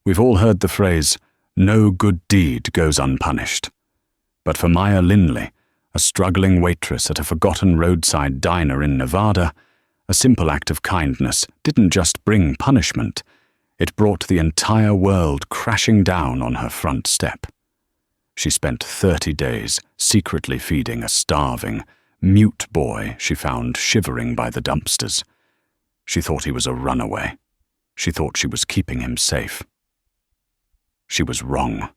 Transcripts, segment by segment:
We've all heard the phrase, "No good deed goes unpunished." But for Maya Linley, a struggling waitress at a forgotten roadside diner in Nevada, a simple act of kindness didn't just bring punishment, it brought the entire world crashing down on her front step. She spent 30 days secretly feeding a starving, mute boy she found shivering by the dumpsters. She thought he was a runaway. She thought she was keeping him safe. She was wrong,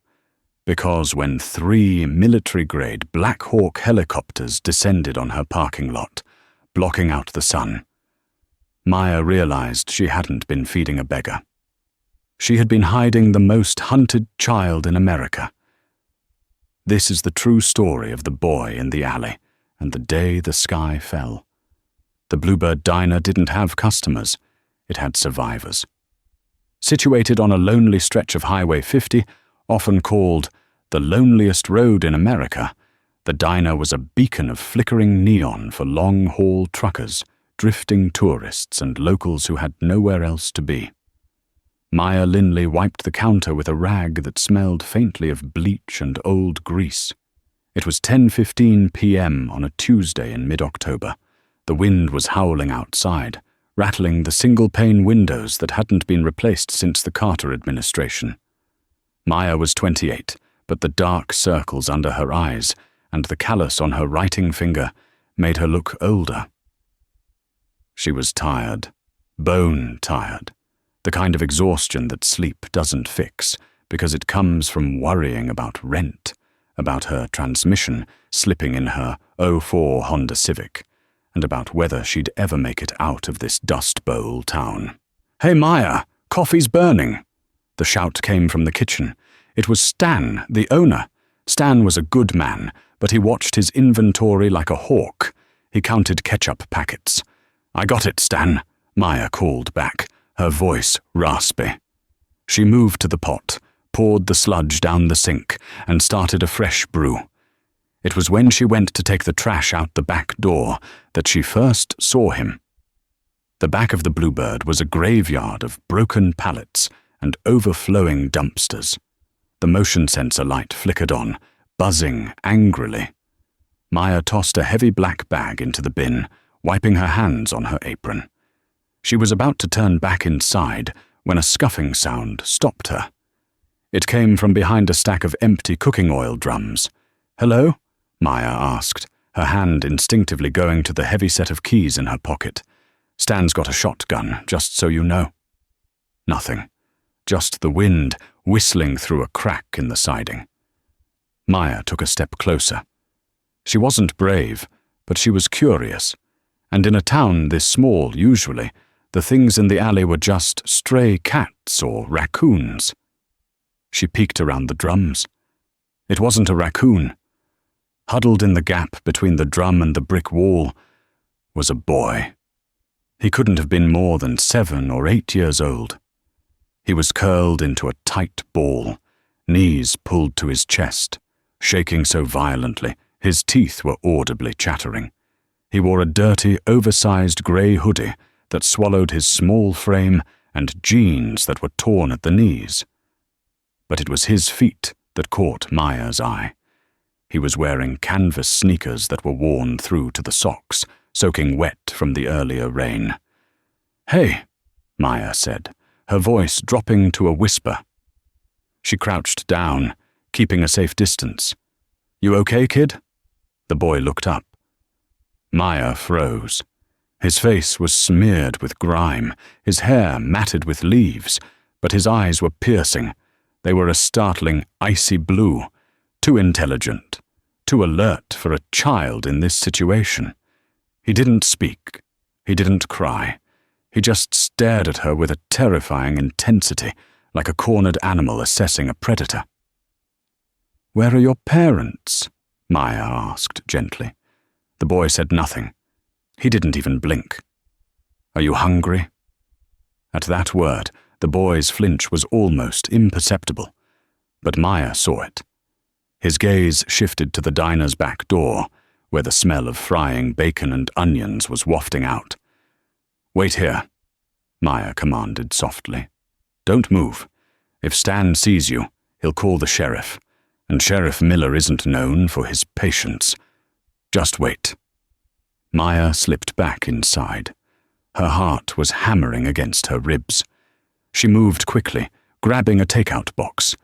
because when 3 military-grade Black Hawk helicopters descended on her parking lot, blocking out the sun, Maya realized she hadn't been feeding a beggar. She had been hiding the most hunted child in America. This is the true story of the boy in the alley and the day the sky fell. The Bluebird Diner didn't have customers, it had survivors. Situated on a lonely stretch of Highway 50, often called the loneliest road in America, the diner was a beacon of flickering neon for long-haul truckers, drifting tourists, and locals who had nowhere else to be. Maya Linley wiped the counter with a rag that smelled faintly of bleach and old grease. It was 10:15 p.m. on a Tuesday in mid-October. The wind was howling outside, rattling the single-pane windows that hadn't been replaced since the Carter administration. Maya was 28, but the dark circles under her eyes and the callus on her writing finger made her look older. She was tired, bone-tired, the kind of exhaustion that sleep doesn't fix because it comes from worrying about rent, about her transmission slipping in her '04 Honda Civic, and about whether she'd ever make it out of this Dust Bowl town. "Hey Maya, coffee's burning!" The shout came from the kitchen. It was Stan, the owner. Stan was a good man, but he watched his inventory like a hawk. He counted ketchup packets. "I got it, Stan," Maya called back, her voice raspy. She moved to the pot, poured the sludge down the sink, and started a fresh brew. It was when she went to take the trash out the back door that she first saw him. The back of the Bluebird was a graveyard of broken pallets and overflowing dumpsters. The motion sensor light flickered on, buzzing angrily. Maya tossed a heavy black bag into the bin, wiping her hands on her apron. She was about to turn back inside when a scuffing sound stopped her. It came from behind a stack of empty cooking oil drums. "Hello?" Maya asked, her hand instinctively going to the heavy set of keys in her pocket. "Stan's got a shotgun, just so you know." Nothing. Just the wind whistling through a crack in the siding. Maya took a step closer. She wasn't brave, but she was curious. And in a town this small, usually, the things in the alley were just stray cats or raccoons. She peeked around the drums. It wasn't a raccoon. Huddled in the gap between the drum and the brick wall was a boy. He couldn't have been more than 7 or 8 years old. He was curled into a tight ball, knees pulled to his chest, shaking so violently his teeth were audibly chattering. He wore a dirty, oversized grey hoodie that swallowed his small frame and jeans that were torn at the knees. But it was his feet that caught Maya's eye. He was wearing canvas sneakers that were worn through to the socks, soaking wet from the earlier rain. "Hey," Maya said, her voice dropping to a whisper. She crouched down, keeping a safe distance. "You okay, kid?" The boy looked up. Maya froze. His face was smeared with grime, his hair matted with leaves, but his eyes were piercing. They were a startling icy blue, too intelligent, too alert for a child in this situation. He didn't speak. He didn't cry. He just stared at her with a terrifying intensity, like a cornered animal assessing a predator. "Where are your parents?" Maya asked gently. The boy said nothing. He didn't even blink. "Are you hungry?" At that word, the boy's flinch was almost imperceptible, but Maya saw it. His gaze shifted to the diner's back door, where the smell of frying bacon and onions was wafting out. "Wait here," Maya commanded softly. "Don't move. If Stan sees you, he'll call the sheriff, and Sheriff Miller isn't known for his patience. Just wait." Maya slipped back inside. Her heart was hammering against her ribs. She moved quickly, grabbing a takeout box.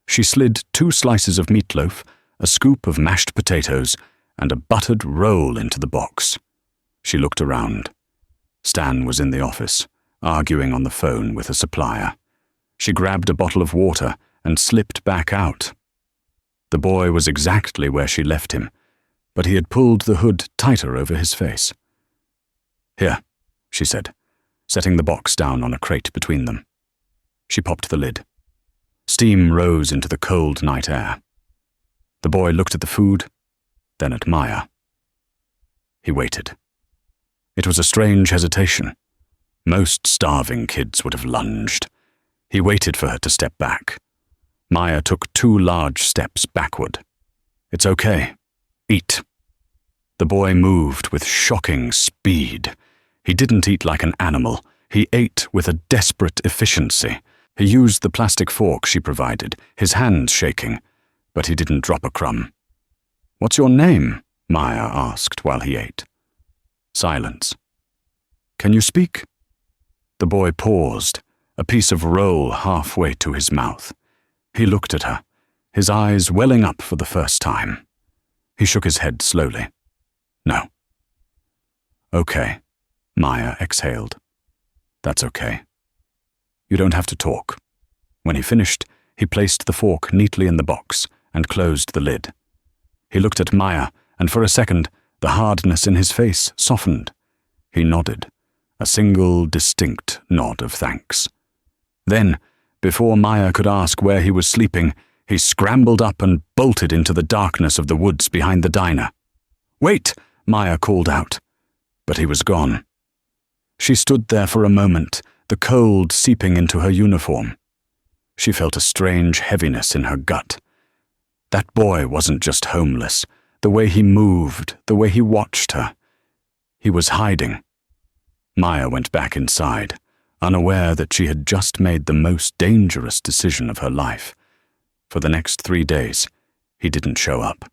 She slid 2 slices of meatloaf, a scoop of mashed potatoes, and a buttered roll into the box. She looked around. Stan was in the office, arguing on the phone with a supplier. She grabbed a bottle of water and slipped back out. The boy was exactly where she left him, but he had pulled the hood tighter over his face. "Here," she said, setting the box down on a crate between them. She popped the lid. Steam rose into the cold night air. The boy looked at the food, then at Maya. He waited. It was a strange hesitation. Most starving kids would have lunged. He waited for her to step back. Maya took 2 large steps backward. "It's okay. Eat." The boy moved with shocking speed. He didn't eat like an animal. He ate with a desperate efficiency. He used the plastic fork she provided, his hands shaking, but he didn't drop a crumb. "What's your name?" Maya asked while he ate. Silence. "Can you speak?" The boy paused, a piece of roll halfway to his mouth. He looked at her, his eyes welling up for the first time. He shook his head slowly. "No." "Okay," Maya exhaled. "That's okay. You don't have to talk." When he finished, he placed the fork neatly in the box and closed the lid. He looked at Maya, and for a second, the hardness in his face softened. He nodded, a single distinct nod of thanks. Then, before Maya could ask where he was sleeping, he scrambled up and bolted into the darkness of the woods behind the diner. "Wait!" Maya called out. But he was gone. She stood there for a moment, the cold seeping into her uniform. She felt a strange heaviness in her gut. That boy wasn't just homeless. The way he moved, the way he watched her. He was hiding. Maya went back inside, unaware that she had just made the most dangerous decision of her life. For the next 3 days, he didn't show up.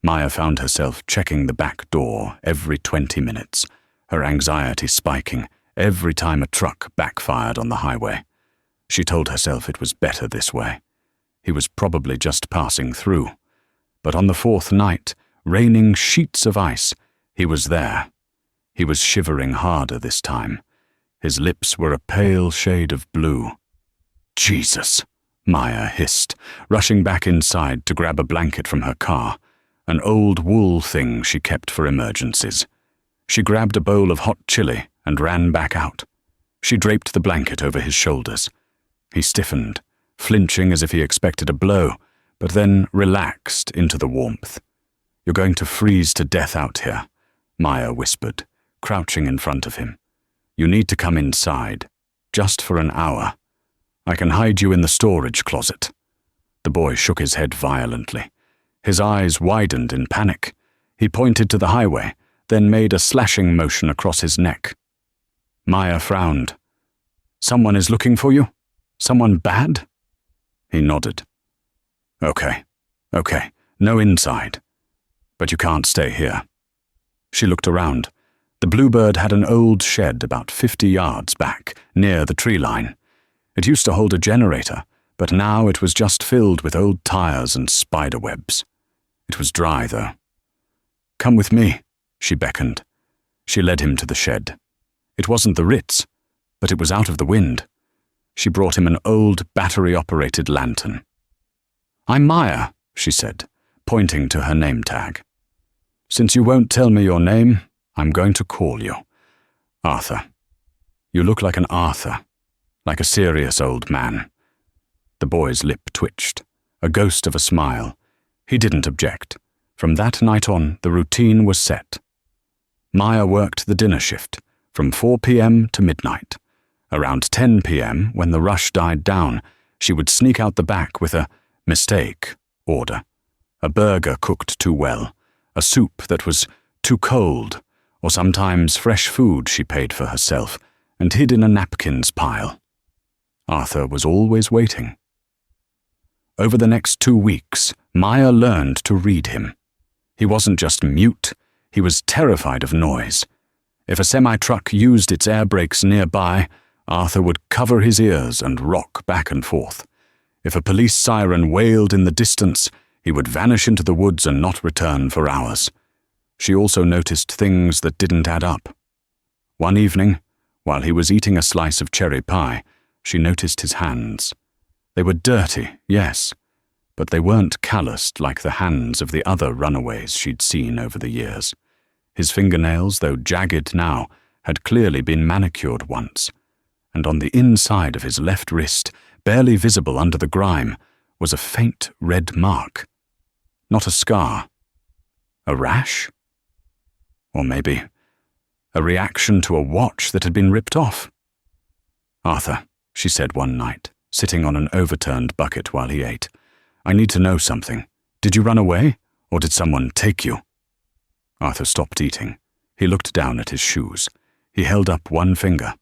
Maya found herself checking the back door every 20 minutes, her anxiety spiking every time a truck backfired on the highway. She told herself it was better this way. He was probably just passing through. But on the 4th night, raining sheets of ice, he was there. He was shivering harder this time. His lips were a pale shade of blue. "Jesus," Maya hissed, rushing back inside to grab a blanket from her car, an old wool thing she kept for emergencies. She grabbed a bowl of hot chili and ran back out. She draped the blanket over his shoulders. He stiffened, flinching as if he expected a blow, but then relaxed into the warmth. "You're going to freeze to death out here," Maya whispered, crouching in front of him. "You need to come inside, just for an hour. I can hide you in the storage closet." The boy shook his head violently. His eyes widened in panic. He pointed to the highway, then made a slashing motion across his neck. Maya frowned. "Someone is looking for you? Someone bad?" He nodded. Okay, no inside. But you can't stay here." She looked around. The Bluebird had an old shed about 50 yards back, near the tree line. It used to hold a generator, but now it was just filled with old tires and spider webs. It was dry, though. "Come with me," she beckoned. She led him to the shed. It wasn't the Ritz, but it was out of the wind. She brought him an old battery-operated lantern. "I'm Maya," she said, pointing to her name tag. "Since you won't tell me your name, I'm going to call you Arthur. You look like an Arthur, like a serious old man." The boy's lip twitched, a ghost of a smile. He didn't object. From that night on, the routine was set. Maya worked the dinner shift, from 4 p.m. to midnight. Around 10 p.m., when the rush died down, she would sneak out the back with a mistake order. A burger cooked too well, a soup that was too cold, or sometimes fresh food she paid for herself and hid in a napkins pile. Arthur was always waiting. Over the next 2 weeks, Maya learned to read him. He wasn't just mute, he was terrified of noise. If a semi-truck used its air brakes nearby, Arthur would cover his ears and rock back and forth. If a police siren wailed in the distance, he would vanish into the woods and not return for hours. She also noticed things that didn't add up. One evening, while he was eating a slice of cherry pie, she noticed his hands. They were dirty, yes, but they weren't calloused like the hands of the other runaways she'd seen over the years. His fingernails, though jagged now, had clearly been manicured once, and on the inside of his left wrist, barely visible under the grime, was a faint red mark. Not a scar. A rash? Or maybe a reaction to a watch that had been ripped off. "Arthur," she said one night, sitting on an overturned bucket while he ate, "I need to know something. Did you run away, or did someone take you?" Arthur stopped eating. He looked down at his shoes. He held up one finger.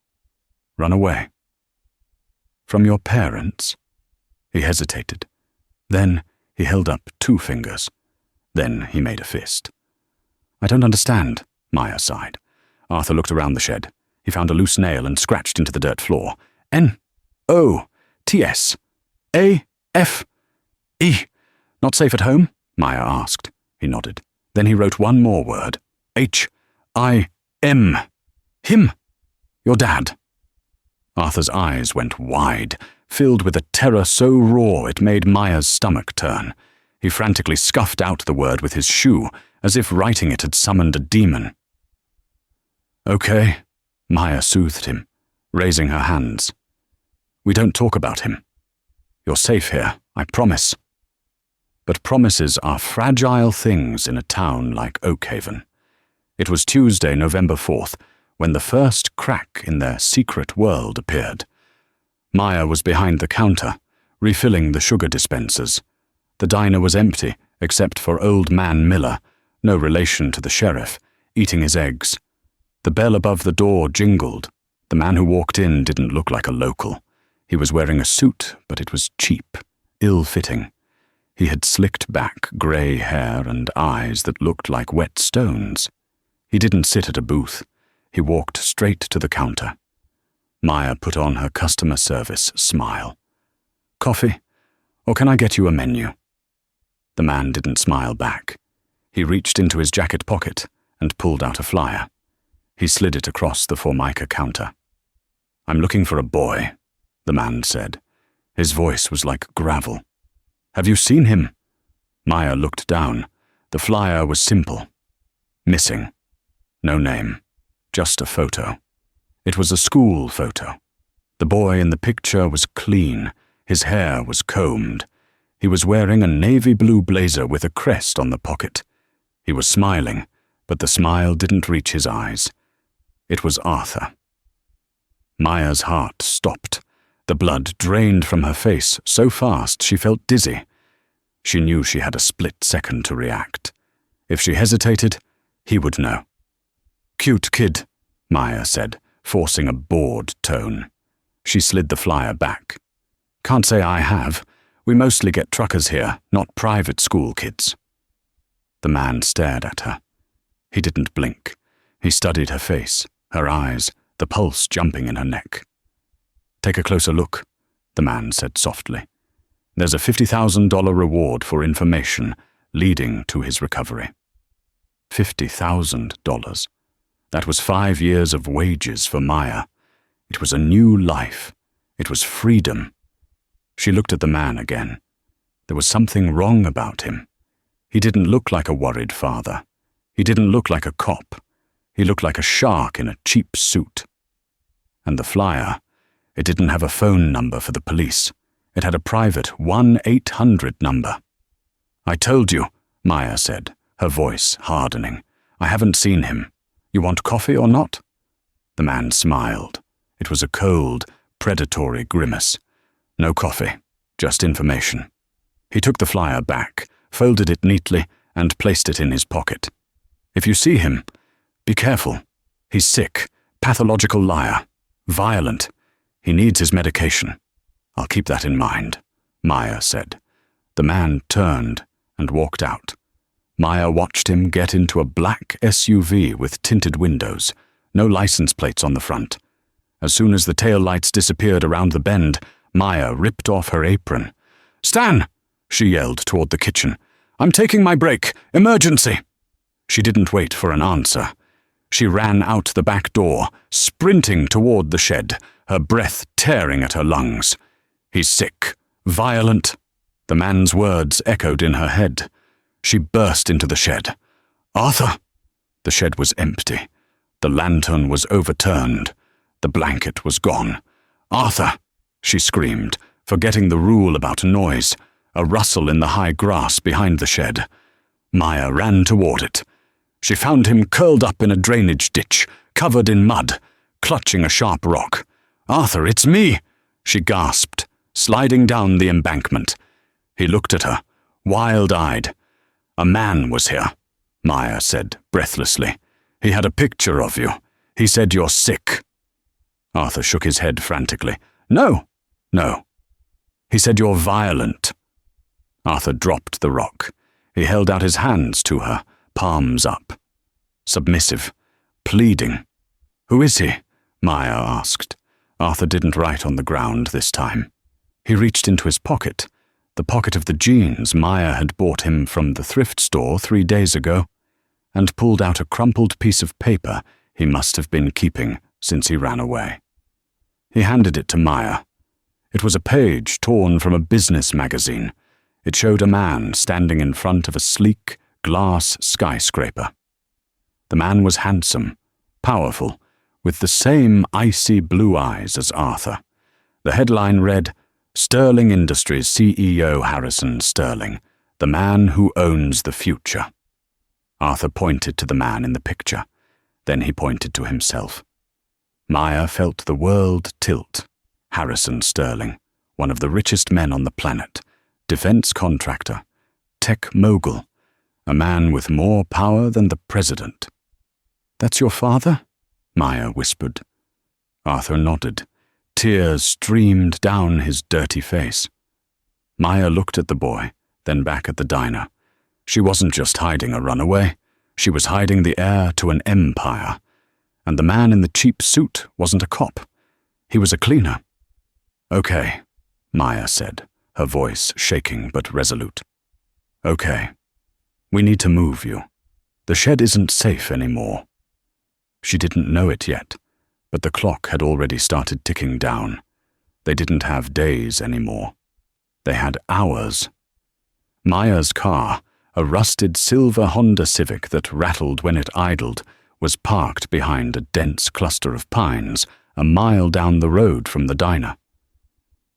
"Run away?" "From your parents?" He hesitated. Then he held up 2 fingers. Then he made a fist. "I don't understand," Maya sighed. Arthur looked around the shed. He found a loose nail and scratched into the dirt floor. "N-O-T-S. A-F-E. Not safe at home?" Maya asked. He nodded. Then he wrote one more word. H-I-M. Him. Your dad. Arthur's eyes went wide, filled with a terror so raw it made Maya's stomach turn. He frantically scuffed out the word with his shoe, as if writing it had summoned a demon. "Okay," Maya soothed him, raising her hands. "We don't talk about him. You're safe here, I promise." But promises are fragile things in a town like Oakhaven. It was Tuesday, November 4th, when the first crack in their secret world appeared. Maya was behind the counter, refilling the sugar dispensers. The diner was empty, except for Old Man Miller, no relation to the sheriff, eating his eggs. The bell above the door jingled. The man who walked in didn't look like a local. He was wearing a suit, but it was cheap, ill-fitting. He had slicked back grey hair and eyes that looked like wet stones. He didn't sit at a booth. He walked straight to the counter. Maya put on her customer service smile. "Coffee? Or can I get you a menu?" The man didn't smile back. He reached into his jacket pocket and pulled out a flyer. He slid it across the Formica counter. "I'm looking for a boy," the man said. His voice was like gravel. "Have you seen him?" Maya looked down. The flyer was simple. Missing. No name. Just a photo. It was a school photo. The boy in the picture was clean. His hair was combed. He was wearing a navy blue blazer with a crest on the pocket. He was smiling, but the smile didn't reach his eyes. It was Arthur. Maya's heart stopped. The blood drained from her face so fast she felt dizzy. She knew she had a split second to react. If she hesitated, he would know. "Cute kid," Maya said, forcing a bored tone. She slid the flyer back. "Can't say I have. We mostly get truckers here, not private school kids." The man stared at her. He didn't blink. He studied her face, her eyes, the pulse jumping in her neck. "Take a closer look," the man said softly. "There's a $50,000 reward for information leading to his recovery." $50,000. That was 5 years of wages for Maya. It was a new life. It was freedom. She looked at the man again. There was something wrong about him. He didn't look like a worried father. He didn't look like a cop. He looked like a shark in a cheap suit. And the flyer, it didn't have a phone number for the police. It had a private 1-800 number. "I told you," Maya said, her voice hardening. "I haven't seen him. You want coffee or not?" The man smiled. It was a cold, predatory grimace. "No coffee, just information." He took the flyer back, folded it neatly, and placed it in his pocket. "If you see him, be careful. He's sick, pathological liar, violent. He needs his medication. I'll keep that in mind, Maya said. The man turned and walked out. Maya watched him get into a black SUV with tinted windows, no license plates on the front. As soon as the tail lights disappeared around the bend, Maya ripped off her apron. "Stan!" she yelled toward the kitchen. "I'm taking my break. Emergency!" She didn't wait for an answer. She ran out the back door, sprinting toward the shed, her breath tearing at her lungs. "He's sick. Violent." The man's words echoed in her head. She burst into the shed. "Arthur!" The shed was empty. The lantern was overturned. The blanket was gone. "Arthur!" she screamed, forgetting the rule about noise, a rustle in the high grass behind the shed. Maya ran toward it. She found him curled up in a drainage ditch, covered in mud, clutching a sharp rock. "Arthur, it's me!" she gasped, sliding down the embankment. He looked at her, wild-eyed. "A man was here," Maya said breathlessly. "He had a picture of you. He said you're sick." Arthur shook his head frantically. "No, no." "He said you're violent." Arthur dropped the rock. He held out his hands to her, palms up. Submissive, pleading. "Who is he?" Maya asked. Arthur didn't write on the ground this time. He reached into his pocket, the pocket of the jeans Maya had bought him from the thrift store 3 days ago, and pulled out a crumpled piece of paper he must have been keeping since he ran away. He handed it to Maya. It was a page torn from a business magazine. It showed a man standing in front of a sleek, glass skyscraper. The man was handsome, powerful, with the same icy blue eyes as Arthur. The headline read, "Sterling Industries CEO Harrison Sterling, the man who owns the future." Arthur pointed to the man in the picture. Then he pointed to himself. Maya felt the world tilt. Harrison Sterling, one of the richest men on the planet, defense contractor, tech mogul, a man with more power than the president. "That's your father?" Maya whispered. Arthur nodded. Tears streamed down his dirty face. Maya looked at the boy, then back at the diner. She wasn't just hiding a runaway. She was hiding the heir to an empire. And the man in the cheap suit wasn't a cop. He was a cleaner. "Okay," Maya said, her voice shaking but resolute. "Okay. We need to move you. The shed isn't safe anymore." She didn't know it yet, but the clock had already started ticking down. They didn't have days anymore. They had hours. Maya's car, a rusted silver Honda Civic that rattled when it idled, was parked behind a dense cluster of pines a mile down the road from the diner.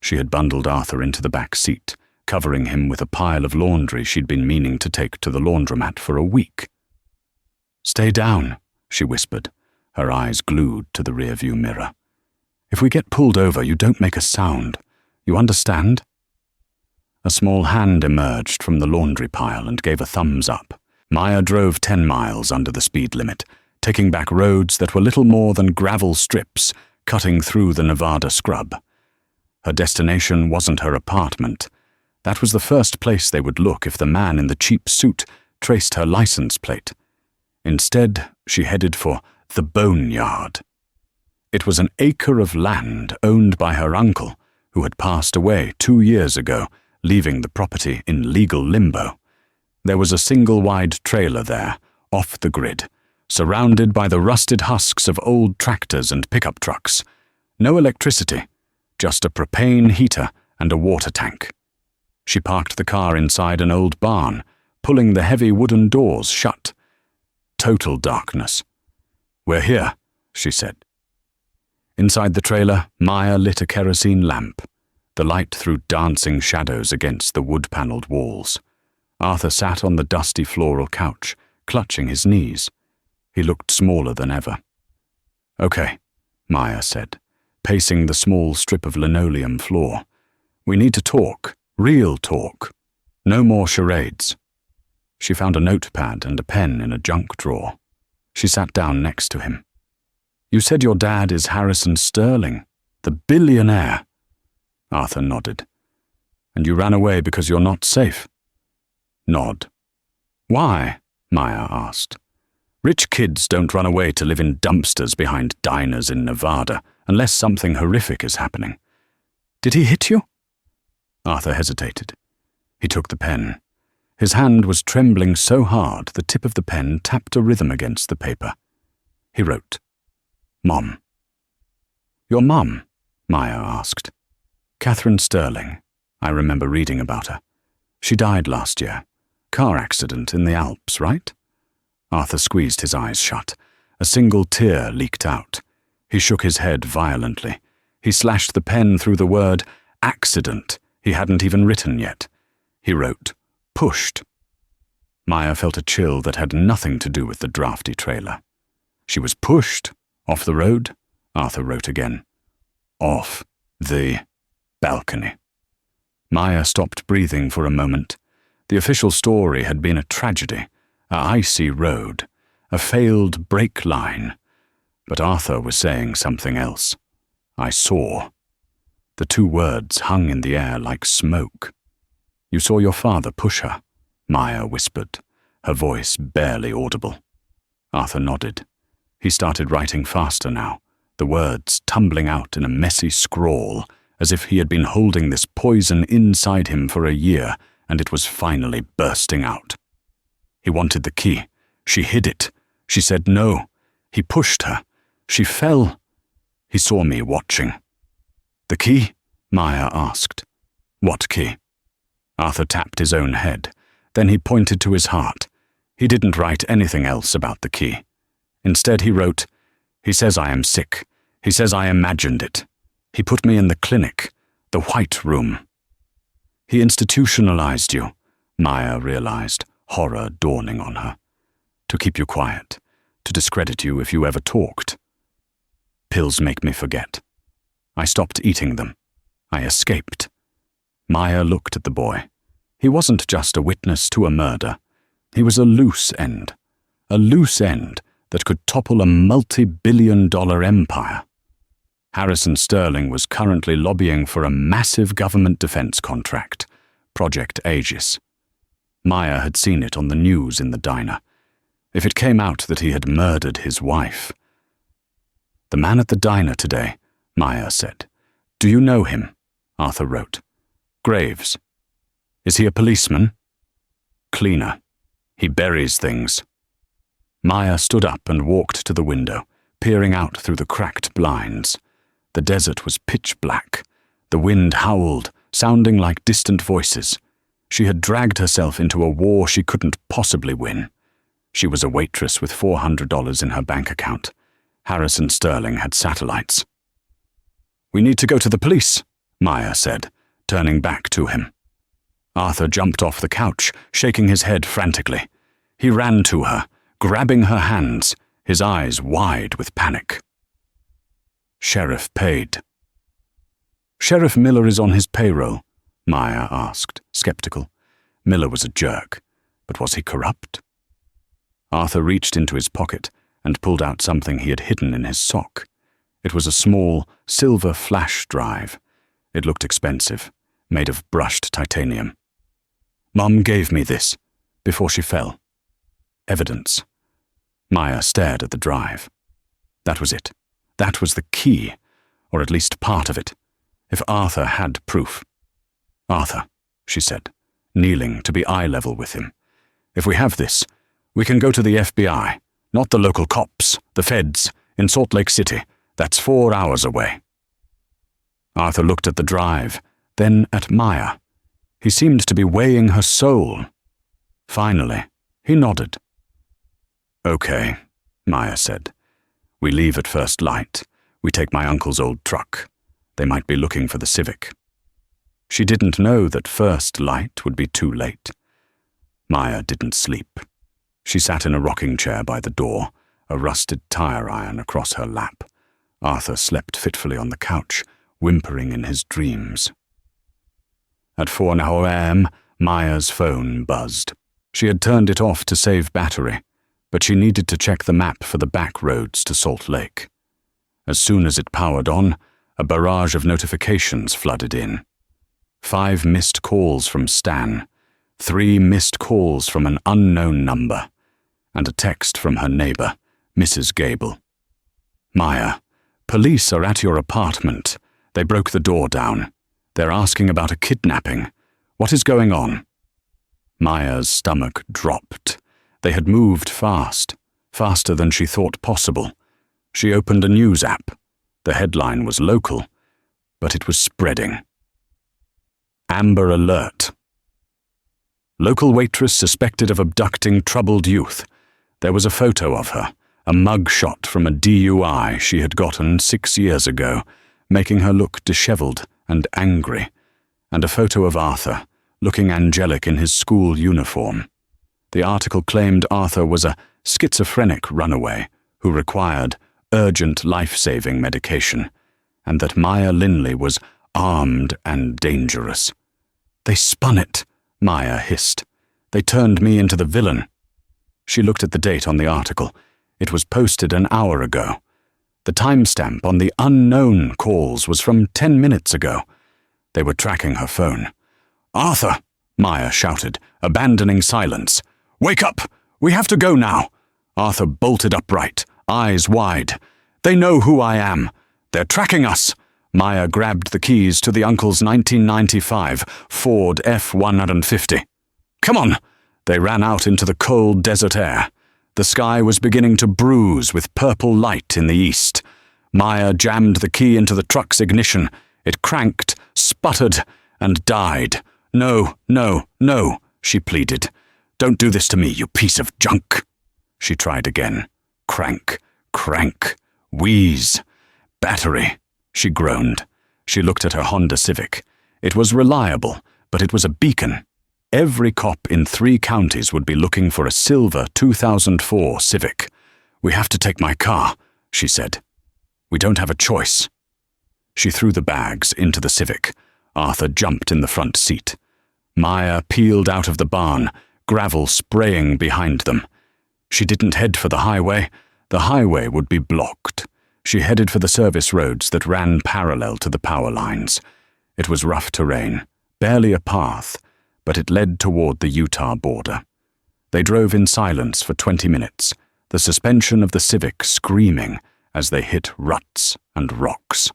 She had bundled Arthur into the back seat, covering him with a pile of laundry she'd been meaning to take to the laundromat for a week. "Stay down," she whispered, her eyes glued to the rearview mirror. "If we get pulled over, you don't make a sound. You understand?" A small hand emerged from the laundry pile and gave a thumbs up. Maya drove 10 miles under the speed limit, taking back roads that were little more than gravel strips cutting through the Nevada scrub. Her destination wasn't her apartment. That was the first place they would look if the man in the cheap suit traced her license plate. Instead, she headed for the boneyard. It was an acre of land owned by her uncle, who had passed away 2 years ago, leaving the property in legal limbo. There was a single-wide trailer there, off the grid, surrounded by the rusted husks of old tractors and pickup trucks. No electricity, just a propane heater and a water tank. She parked the car inside an old barn, pulling the heavy wooden doors shut. Total darkness. "We're here," she said. Inside the trailer, Maya lit a kerosene lamp. The light threw dancing shadows against the wood-paneled walls. Arthur sat on the dusty floral couch, clutching his knees. He looked smaller than ever. "Okay," Maya said, pacing the small strip of linoleum floor. "We need to talk, real talk. No more charades." She found a notepad and a pen in a junk drawer. She sat down next to him. "You said your dad is Harrison Sterling, the billionaire." Arthur nodded. And you ran away because you're not safe? Nod. Why? Maya asked. Rich kids don't run away to live in dumpsters behind diners in Nevada unless something horrific is happening. Did he hit you? Arthur hesitated. He took the pen. His hand was trembling so hard the tip of the pen tapped a rhythm against the paper. He wrote, Mom. Your mum? Maya asked. Catherine Sterling. I remember reading about her. She died last year. Car accident in the Alps, right? Arthur squeezed his eyes shut. A single tear leaked out. He shook his head violently. He slashed the pen through the word accident he hadn't even written yet. He wrote, pushed. Maya felt a chill that had nothing to do with the drafty trailer. She was pushed off the road, Arthur wrote again. Off the balcony. Maya stopped breathing for a moment. The official story had been a tragedy, a icy road, a failed brake line. But Arthur was saying something else. I saw. The two words hung in the air like smoke. You saw your father push her, Maya whispered, her voice barely audible. Arthur nodded. He started writing faster now, the words tumbling out in a messy scrawl, as if he had been holding this poison inside him for a year, and it was finally bursting out. He wanted the key. She hid it. She said no. He pushed her. She fell. He saw me watching. The key? Maya asked. What key? Arthur tapped his own head. Then he pointed to his heart. He didn't write anything else about the key. Instead he wrote, He says I am sick. He says I imagined it. He put me in the clinic, the white room. He institutionalized you, Maya realized, horror dawning on her. To keep you quiet, to discredit you if you ever talked. Pills make me forget. I stopped eating them. I escaped. Maya looked at the boy. He wasn't just a witness to a murder. He was a loose end that could topple a multi-billion-dollar empire. Harrison Sterling was currently lobbying for a massive government defense contract, Project Aegis. Maya had seen it on the news in the diner. If it came out that he had murdered his wife. The man at the diner today, Maya said. Do you know him? Arthur wrote. Graves. Is he a policeman? Cleaner. He buries things. Maya stood up and walked to the window, peering out through the cracked blinds. The desert was pitch black. The wind howled, sounding like distant voices. She had dragged herself into a war she couldn't possibly win. She was a waitress with $400 in her bank account. Harrison Sterling had satellites. We need to go to the police, Maya said, turning back to him. Arthur jumped off the couch, shaking his head frantically. He ran to her, grabbing her hands, his eyes wide with panic. Sheriff paid. Sheriff Miller is on his payroll, Maya asked, skeptical. Miller was a jerk, but was he corrupt? Arthur reached into his pocket and pulled out something he had hidden in his sock. It was a small, silver flash drive. It looked expensive, made of brushed titanium. Mum gave me this, before she fell. Evidence. Maya stared at the drive. That was it. That was the key, or at least part of it, if Arthur had proof. Arthur, she said, kneeling to be eye level with him. If we have this, we can go to the FBI, not the local cops, the feds, in Salt Lake City. That's 4 hours away. Arthur looked at the drive, then at Maya. He seemed to be weighing her soul. Finally, he nodded. Okay, Maya said. We leave at first light. We take my uncle's old truck. They might be looking for the Civic. She didn't know that first light would be too late. Maya didn't sleep. She sat in a rocking chair by the door, a rusted tire iron across her lap. Arthur slept fitfully on the couch, whimpering in his dreams. At 4 a.m., Maya's phone buzzed. She had turned it off to save battery, but she needed to check the map for the back roads to Salt Lake. As soon as it powered on, A barrage of notifications flooded in. 5 missed calls from Stan, 3 missed calls from an unknown number, and a text from her neighbor, Mrs. Gable. Maya, police are at your apartment. They broke the door down. They're asking about a kidnapping. What is going on? Maya's stomach dropped. They had moved fast, faster than she thought possible. She opened a news app. The headline was local, but it was spreading. Amber alert. Local waitress suspected of abducting troubled youth. There was a photo of her, a mug shot from a DUI she had gotten 6 years ago, making her look disheveled and angry, and a photo of Arthur, looking angelic in his school uniform. The article claimed Arthur was a schizophrenic runaway who required urgent life-saving medication, and that Maya Linley was armed and dangerous. They spun it, Maya hissed. They turned me into the villain. She looked at the date on the article. It was posted an hour ago. The timestamp on the unknown calls was from 10 minutes ago. They were tracking her phone. "Arthur!" Maya shouted, abandoning silence. "Wake up! We have to go now!" Arthur bolted upright, eyes wide. "They know who I am. They're tracking us." Maya grabbed the keys to the uncle's 1995 Ford F-150. "Come on!" They ran out into the cold desert air. The sky was beginning to bruise with purple light in the east. Maya jammed the key into the truck's ignition. It cranked, sputtered, and died. "No, no, no," she pleaded. "Don't do this to me, you piece of junk." She tried again. Crank, crank, wheeze. "Battery," she groaned. She looked at her Honda Civic. It was reliable, but it was a beacon. Every cop in 3 counties would be looking for a silver 2004 Civic. "We have to take my car," she said. "We don't have a choice." She threw the bags into the Civic. Arthur jumped in the front seat. Maya peeled out of the barn, gravel spraying behind them. She didn't head for the highway. The highway would be blocked. She headed for the service roads that ran parallel to the power lines. It was rough terrain, barely a path, but it led toward the Utah border. They drove in silence for 20 minutes, the suspension of the Civic screaming as they hit ruts and rocks.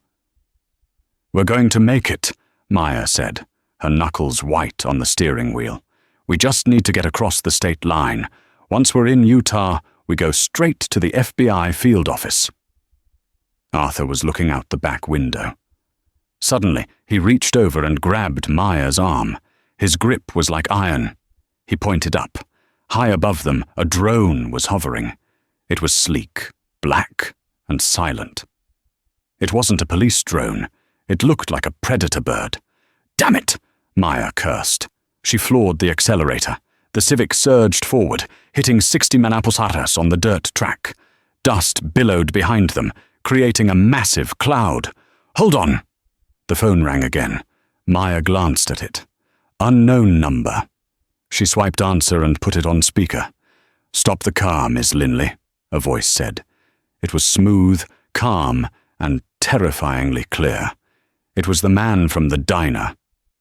"We're going to make it," Maya said, her knuckles white on the steering wheel. "We just need to get across the state line. Once we're in Utah, we go straight to the FBI field office." Arthur was looking out the back window. Suddenly, he reached over and grabbed Maya's arm. His grip was like iron. He pointed up. High above them, a drone was hovering. It was sleek, black, and silent. It wasn't a police drone. It looked like a predator bird. "Damn it!" Maya cursed. She floored the accelerator. The Civic surged forward, hitting 60 Manaposaras on the dirt track. Dust billowed behind them, creating a massive cloud. "Hold on!" The phone rang again. Maya glanced at it. Unknown number. She swiped answer and put it on speaker. "Stop the car, Miss Linley," a voice said. It was smooth, calm, and terrifyingly clear. It was the man from the diner,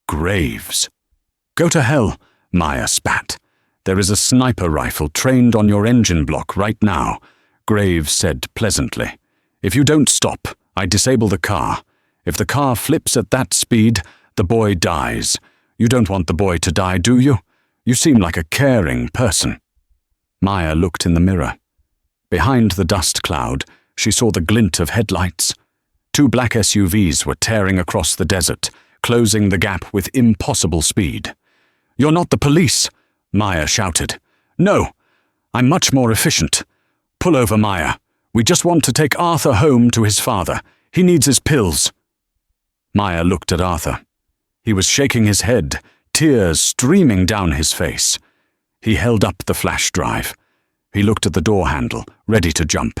Graves. "Go to hell," Maya spat. "There is a sniper rifle trained on your engine block right now," Graves said pleasantly. "If you don't stop, I disable the car. If the car flips at that speed, the boy dies. You don't want the boy to die, do you? You seem like a caring person." Maya looked in the mirror. Behind the dust cloud, she saw the glint of headlights. 2 black SUVs were tearing across the desert, closing the gap with impossible speed. "You're not the police," Maya shouted. "No, I'm much more efficient. Pull over, Maya. We just want to take Arthur home to his father. He needs his pills." Maya looked at Arthur. He was shaking his head, tears streaming down his face. He held up the flash drive. He looked at the door handle, ready to jump.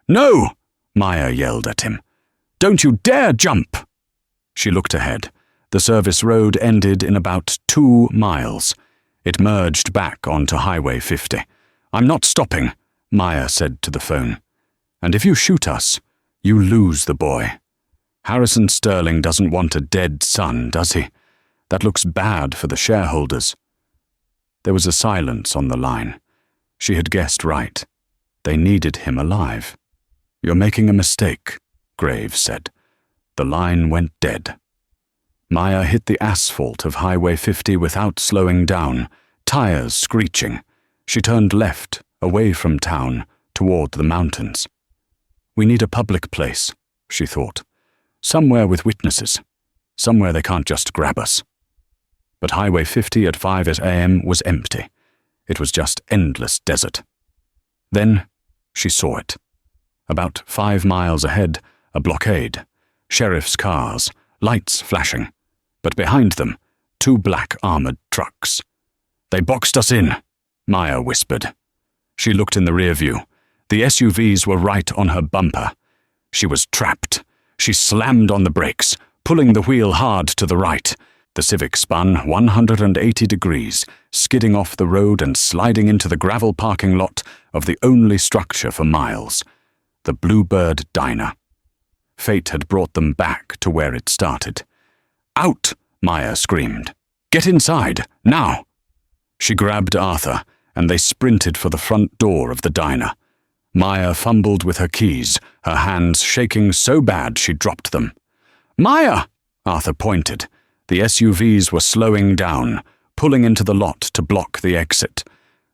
"No!" Maya yelled at him. "Don't you dare jump!" She looked ahead. The service road ended in about 2 miles. It merged back onto Highway 50. "I'm not stopping," Maya said to the phone. "And if you shoot us, you lose the boy." Harrison Sterling doesn't want a dead son, does he? That looks bad for the shareholders." There was a silence on the line. She had guessed right. They needed him alive. "You're making a mistake," Graves said. The line went dead. Maya hit the asphalt of Highway 50 without slowing down, tires screeching. She turned left, away from town, toward the mountains. "We need a public place," she thought. "Somewhere with witnesses. Somewhere they can't just grab us." But Highway 50 at 5 a.m. was empty. It was just endless desert. Then she saw it. About 5 miles ahead, a blockade. Sheriff's cars, lights flashing. But behind them, 2 black armored trucks. "They boxed us in," Maya whispered. She looked in the rear view. The SUVs were right on her bumper. She was trapped. She slammed on the brakes, pulling the wheel hard to the right. The Civic spun 180 degrees, skidding off the road and sliding into the gravel parking lot of the only structure for miles, the Bluebird Diner. Fate had brought them back to where it started. "Out!" Maya screamed. "Get inside, now!" She grabbed Arthur, and they sprinted for the front door of the diner. Maya fumbled with her keys, her hands shaking so bad she dropped them. "Maya!" Arthur pointed. The SUVs were slowing down, pulling into the lot to block the exit.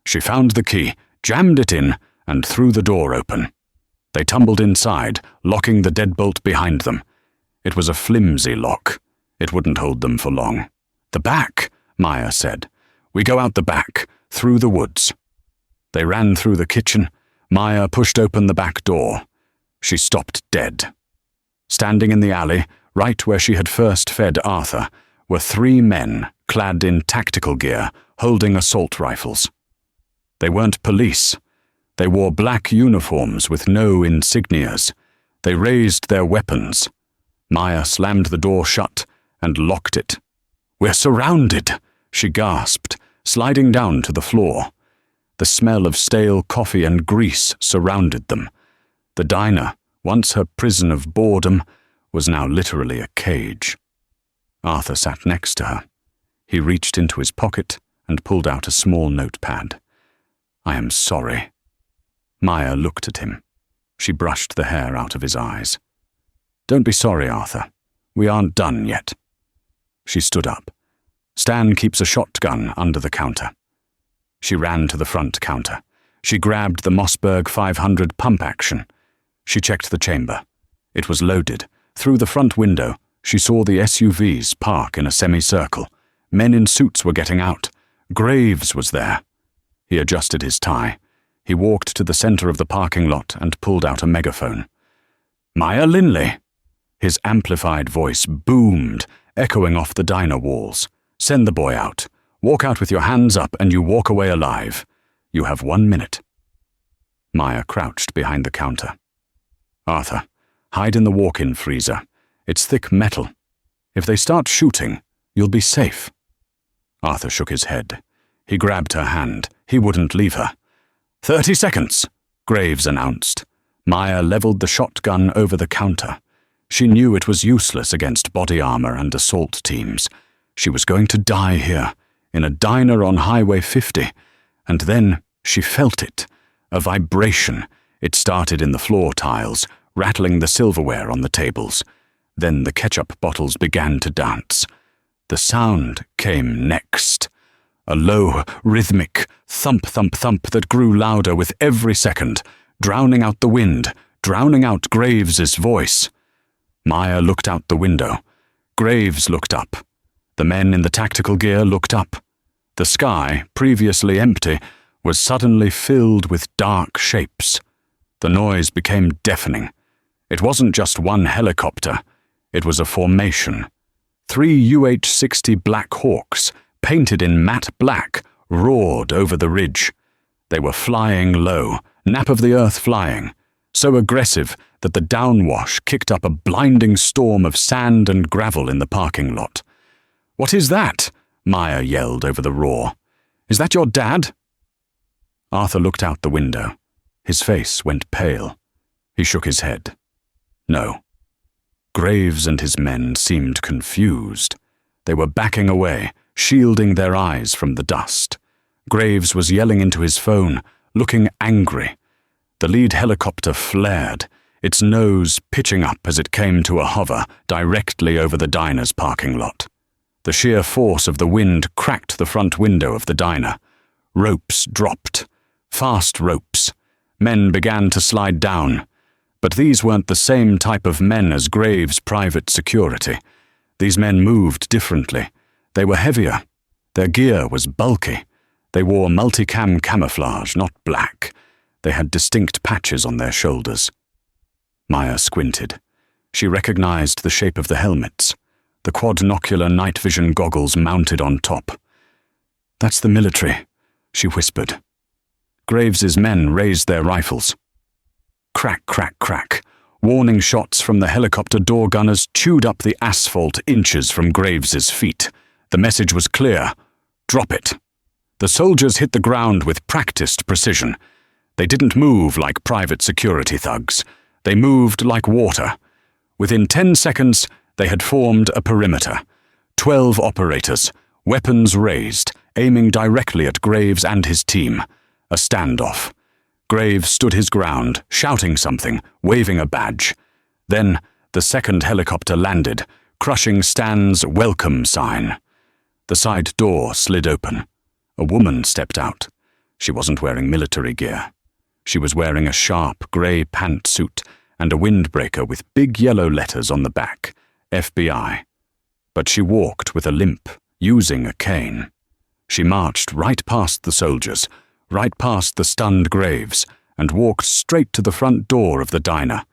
She found the key, jammed it in, and threw the door open. They tumbled inside, locking the deadbolt behind them. It was a flimsy lock. It wouldn't hold them for long. "The back," Maya said. "We go out the back, through the woods." They ran through the kitchen. Maya pushed open the back door. She stopped dead. Standing in the alley, right where she had first fed Arthur, were 3 men clad in tactical gear, holding assault rifles. They weren't police. They wore black uniforms with no insignias. They raised their weapons. Maya slammed the door shut and locked it. "We're surrounded," she gasped, sliding down to the floor. The smell of stale coffee and grease surrounded them. The diner, once her prison of boredom, was now literally a cage. Arthur sat next to her. He reached into his pocket and pulled out a small notepad. "I am sorry." Maya looked at him. She brushed the hair out of his eyes. "Don't be sorry, Arthur. We aren't done yet." She stood up. "Stan keeps a shotgun under the counter." She ran to the front counter. She grabbed the Mossberg 500 pump action. She checked the chamber. It was loaded. Through the front window, she saw the SUVs park in a semicircle. Men in suits were getting out. Graves was there. He adjusted his tie. He walked to the center of the parking lot and pulled out a megaphone. "Maya Linley!" His amplified voice boomed, echoing off the diner walls. "Send the boy out. Walk out with your hands up and you walk away alive. You have 1 minute." Maya crouched behind the counter. "Arthur, hide in the walk-in freezer. It's thick metal. If they start shooting, you'll be safe." Arthur shook his head. He grabbed her hand. He wouldn't leave her. 30 seconds, Graves announced. Maya leveled the shotgun over the counter. She knew it was useless against body armor and assault teams. She was going to die here, in a diner on Highway 50, and then she felt it, a vibration. It started in the floor tiles, rattling the silverware on the tables. Then the ketchup bottles began to dance. The sound came next. A low, rhythmic thump-thump-thump that grew louder with every second, drowning out the wind, drowning out Graves's voice. Maya looked out the window. Graves looked up. The men in the tactical gear looked up. The sky, previously empty, was suddenly filled with dark shapes. The noise became deafening. It wasn't just one helicopter. It was a formation. 3 UH-60 Black Hawks, painted in matte black, roared over the ridge. They were flying low, nap of the earth flying, so aggressive that the downwash kicked up a blinding storm of sand and gravel in the parking lot. "What is that?" Maya yelled over the roar. "Is that your dad?" Arthur looked out the window. His face went pale. He shook his head. "No." Graves and his men seemed confused. They were backing away, shielding their eyes from the dust. Graves was yelling into his phone, looking angry. The lead helicopter flared, its nose pitching up as it came to a hover directly over the diner's parking lot. The sheer force of the wind cracked the front window of the diner. Ropes dropped. Fast ropes. Men began to slide down. But these weren't the same type of men as Graves' private security. These men moved differently. They were heavier. Their gear was bulky. They wore multicam camouflage, not black. They had distinct patches on their shoulders. Maya squinted. She recognized the shape of the helmets, the quadnocular night vision goggles mounted on top. "That's the military," she whispered. Graves's men raised their rifles. Crack, crack, crack. Warning shots from the helicopter door gunners chewed up the asphalt inches from Graves's feet. The message was clear. Drop it. The soldiers hit the ground with practiced precision. They didn't move like private security thugs. They moved like water. Within 10 seconds, they had formed a perimeter. 12 operators, weapons raised, aiming directly at Graves and his team. A standoff. Graves stood his ground, shouting something, waving a badge. Then, the second helicopter landed, crushing Stan's welcome sign. The side door slid open. A woman stepped out. She wasn't wearing military gear. She was wearing a sharp grey pantsuit and a windbreaker with big yellow letters on the back, FBI. But she walked with a limp, using a cane. She marched right past the soldiers, right past the stunned Graves, and walked straight to the front door of the diner.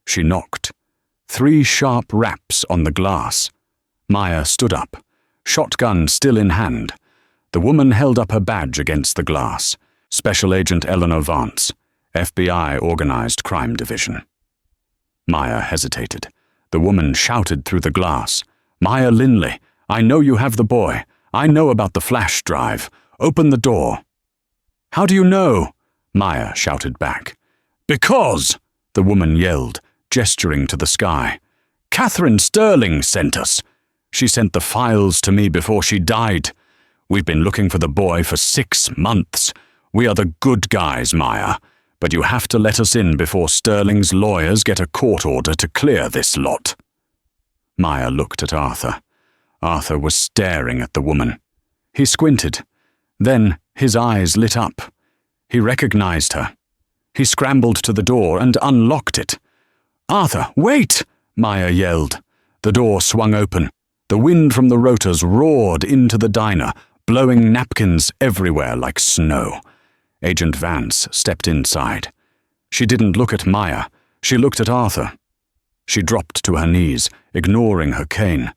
She knocked. 3 sharp raps on the glass. Maya stood up, shotgun still in hand. The woman held up her badge against the glass. Special Agent Eleanor Vance, FBI Organized Crime Division. Maya hesitated. The woman shouted through the glass. "Maya Linley, I know you have the boy. I know about the flash drive. Open the door." "How do you know?" Maya shouted back. "Because," the woman yelled, gesturing to the sky. "Catherine Sterling sent us. She sent the files to me before she died. We've been looking for the boy for 6 months. We are the good guys, Maya, but you have to let us in before Sterling's lawyers get a court order to clear this lot." Maya looked at Arthur. Arthur was staring at the woman. He squinted. Then his eyes lit up. He recognized her. He scrambled to the door and unlocked it. "Arthur, wait!" Maya yelled. The door swung open. The wind from the rotors roared into the diner, blowing napkins everywhere like snow. Agent Vance stepped inside. She didn't look at Maya. She looked at Arthur. She dropped to her knees, ignoring her cane.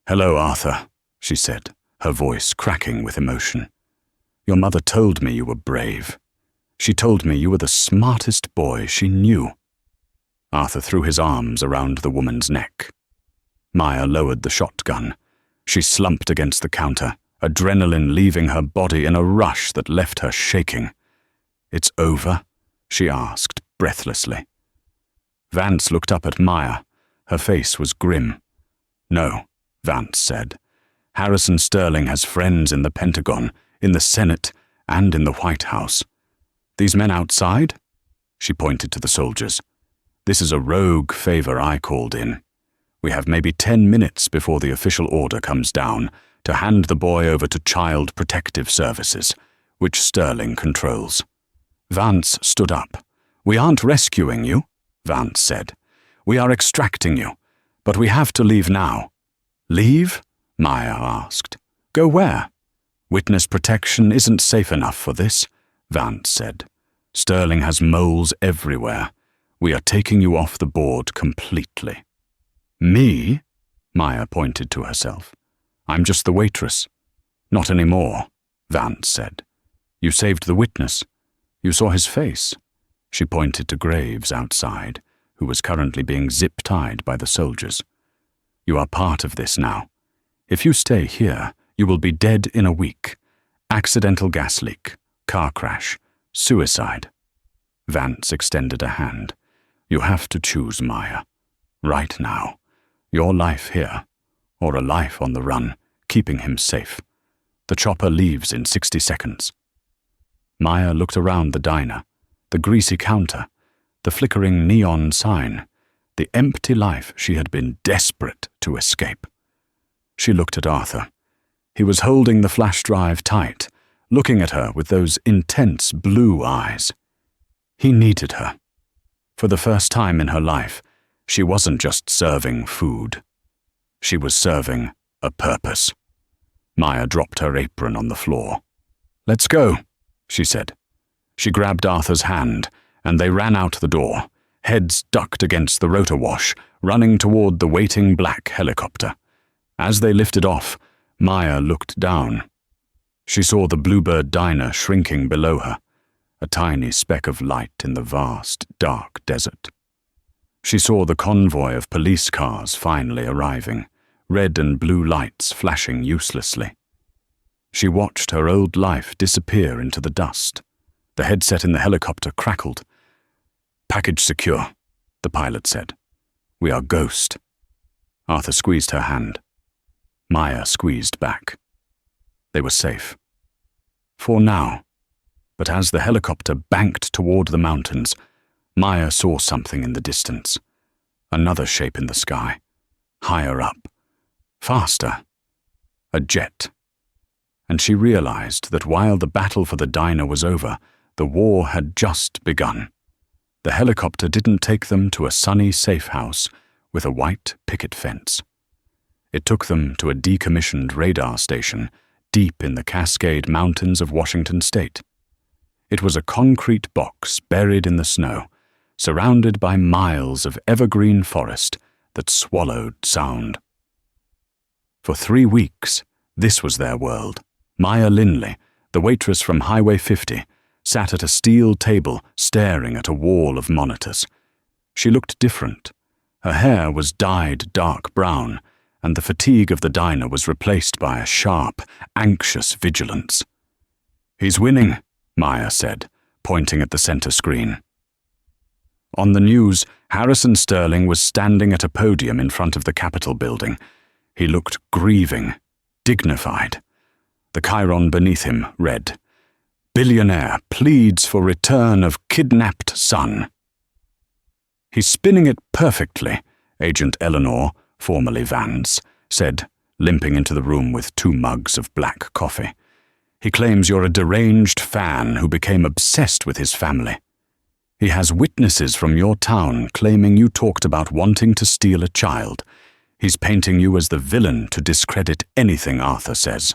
"Hello, Arthur," she said, her voice cracking with emotion. "Your mother told me you were brave. She told me you were the smartest boy she knew." Arthur threw his arms around the woman's neck. Maya lowered the shotgun. She slumped against the counter, adrenaline leaving her body in a rush that left her shaking. "It's over?" she asked breathlessly. Vance looked up at Maya. Her face was grim. "No," Vance said. "Harrison Sterling has friends in the Pentagon, in the Senate, and in the White House. These men outside?" She pointed to the soldiers. "This is a rogue favor I called in. We have maybe 10 minutes before the official order comes down to hand the boy over to Child Protective Services, which Sterling controls." Vance stood up. "We aren't rescuing you," Vance said. "We are extracting you, but we have to leave now." "Leave?" Maya asked. "Go where?" "Witness protection isn't safe enough for this," Vance said. "Sterling has moles everywhere. We are taking you off the board completely." "Me?" Maya pointed to herself. "I'm just the waitress." "Not anymore," Vance said. "You saved the witness. You saw his face." She pointed to Graves outside, who was currently being zip-tied by the soldiers. "You are part of this now. If you stay here, you will be dead in a week. Accidental gas leak, car crash, suicide." Vance extended a hand. "You have to choose, Maya. Right now. Your life here, or a life on the run, keeping him safe. The chopper leaves in 60 seconds. Maya looked around the diner, the greasy counter, the flickering neon sign, the empty life she had been desperate to escape. She looked at Arthur. He was holding the flash drive tight, looking at her with those intense blue eyes. He needed her. For the first time in her life, she wasn't just serving food. She was serving a purpose. Maya dropped her apron on the floor. "Let's go," she said. She grabbed Arthur's hand, and they ran out the door, heads ducked against the rotor wash, running toward the waiting black helicopter. As they lifted off, Maya looked down. She saw the Bluebird diner shrinking below her, a tiny speck of light in the vast, dark desert. She saw the convoy of police cars finally arriving, red and blue lights flashing uselessly. She watched her old life disappear into the dust. The headset in the helicopter crackled. "Package secure," the pilot said. "We are Ghost." Arthur squeezed her hand. Maya squeezed back. They were safe. For now. But as the helicopter banked toward the mountains, Maya saw something in the distance. Another shape in the sky. Higher up. Faster. A jet. And she realized that while the battle for the diner was over, the war had just begun. The helicopter didn't take them to a sunny safe house with a white picket fence. It took them to a decommissioned radar station deep in the Cascade Mountains of Washington State. It was a concrete box buried in the snow, surrounded by miles of evergreen forest that swallowed sound. For 3 weeks, this was their world. Maya Linley, the waitress from Highway 50, sat at a steel table staring at a wall of monitors. She looked different. Her hair was dyed dark brown, and the fatigue of the diner was replaced by a sharp, anxious vigilance. "He's winning," Maya said, pointing at the center screen. On the news, Harrison Sterling was standing at a podium in front of the Capitol building. He looked grieving, dignified. The chyron beneath him read, "Billionaire pleads for return of kidnapped son." "He's spinning it perfectly," Agent Eleanor, formerly Vance, said, limping into the room with 2 mugs of black coffee. "He claims you're a deranged fan who became obsessed with his family. He has witnesses from your town claiming you talked about wanting to steal a child. He's painting you as the villain to discredit anything Arthur says."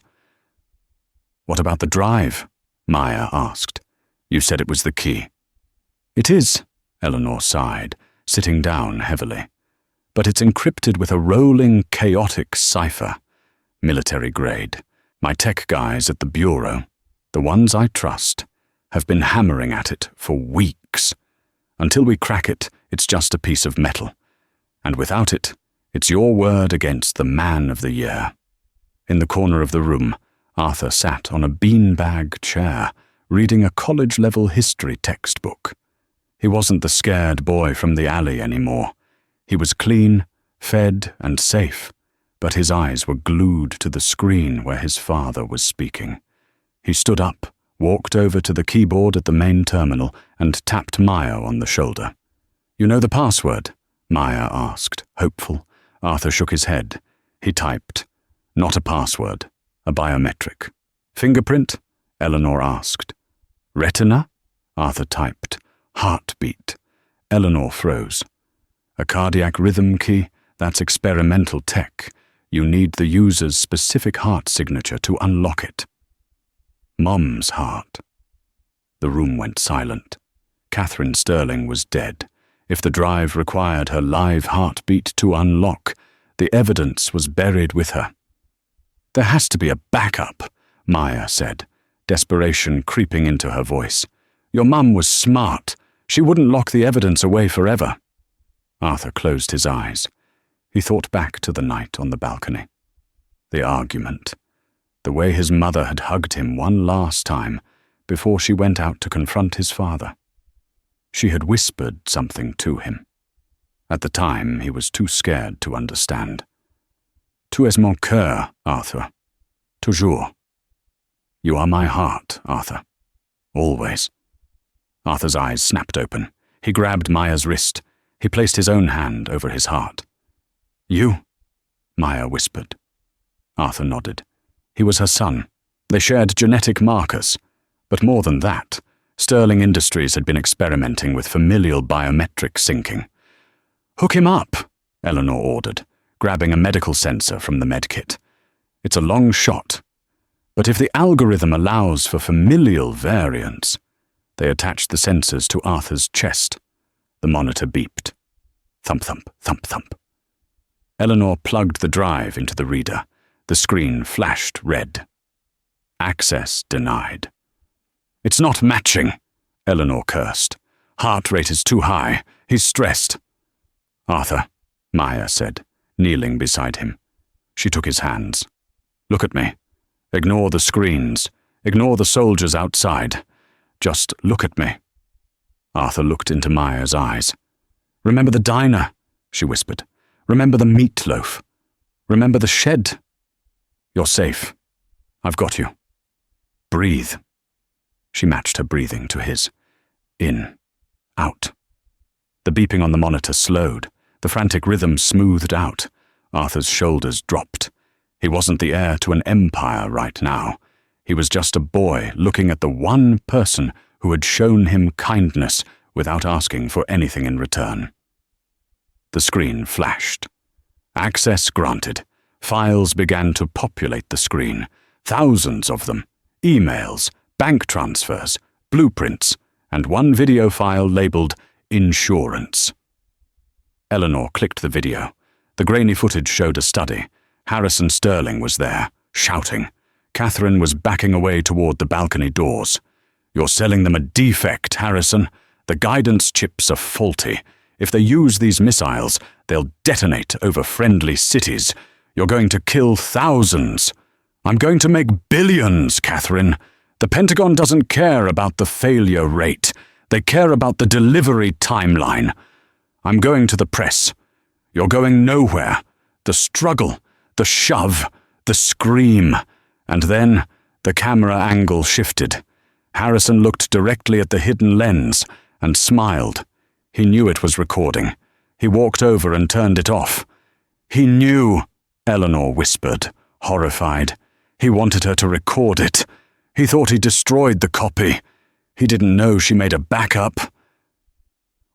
"What about the drive?" Maya asked. "You said it was the key." "It is," Eleanor sighed, sitting down heavily. "But it's encrypted with a rolling, chaotic cipher. Military grade. My tech guys at the Bureau, the ones I trust, have been hammering at it for weeks. Until we crack it, it's just a piece of metal. And without it, it's your word against the man of the year." In the corner of the room, Arthur sat on a beanbag chair, reading a college-level history textbook. He wasn't the scared boy from the alley anymore. He was clean, fed, and safe, but his eyes were glued to the screen where his father was speaking. He stood up, walked over to the keyboard at the main terminal, and tapped Maya on the shoulder. "You know the password?" Maya asked, hopeful. Arthur shook his head. He typed, "Not a password, a biometric." "Fingerprint?" Eleanor asked. "Retina?" Arthur typed. "Heartbeat." Eleanor froze. "A cardiac rhythm key? That's experimental tech. You need the user's specific heart signature to unlock it." Mom's heart. The room went silent. Catherine Sterling was dead. If the drive required her live heartbeat to unlock, the evidence was buried with her. "There has to be a backup," Maya said, desperation creeping into her voice. "Your mum was smart. She wouldn't lock the evidence away forever." Arthur closed his eyes. He thought back to the night on the balcony. The argument. The way his mother had hugged him one last time before she went out to confront his father. She had whispered something to him. At the time, he was too scared to understand. Tu es mon cœur, Arthur. Toujours. You are my heart, Arthur. Always. Arthur's eyes snapped open. He grabbed Maya's wrist. He placed his own hand over his heart. You? Maya whispered. Arthur nodded. He was her son. They shared genetic markers. But more than that, Sterling Industries had been experimenting with familial biometric syncing. Hook him up, Eleanor ordered, grabbing a medical sensor from the medkit. It's a long shot. But if the algorithm allows for familial variants... They attached the sensors to Arthur's chest. The monitor beeped. Thump, thump, thump, thump. Eleanor plugged the drive into the reader. The screen flashed red. Access denied. It's not matching, Eleanor cursed. Heart rate is too high. He's stressed. Arthur, Maya said, kneeling beside him. She took his hands. Look at me. Ignore the screens. Ignore the soldiers outside. Just look at me. Arthur looked into Maya's eyes. Remember the diner, she whispered. Remember the meatloaf. Remember the shed. You're safe. I've got you. Breathe. She matched her breathing to his. In. Out. The beeping on the monitor slowed. The frantic rhythm smoothed out. Arthur's shoulders dropped. He wasn't the heir to an empire right now. He was just a boy looking at the one person who had shown him kindness without asking for anything in return. The screen flashed. Access granted. Files began to populate the screen. Thousands of them. Emails, bank transfers, blueprints, and one video file labeled Insurance. Eleanor clicked the video. The grainy footage showed a study. Harrison Sterling was there, shouting. Catherine was backing away toward the balcony doors. You're selling them a defect, Harrison. The guidance chips are faulty. If they use these missiles, they'll detonate over friendly cities. You're going to kill thousands. I'm going to make billions, Catherine. The Pentagon doesn't care about the failure rate. They care about the delivery timeline. I'm going to the press. You're going nowhere. The struggle, the shove, the scream. And then the camera angle shifted. Harrison looked directly at the hidden lens and smiled. He knew it was recording. He walked over and turned it off. He knew, Eleanor whispered, horrified. He wanted her to record it. He thought he destroyed the copy. He didn't know she made a backup.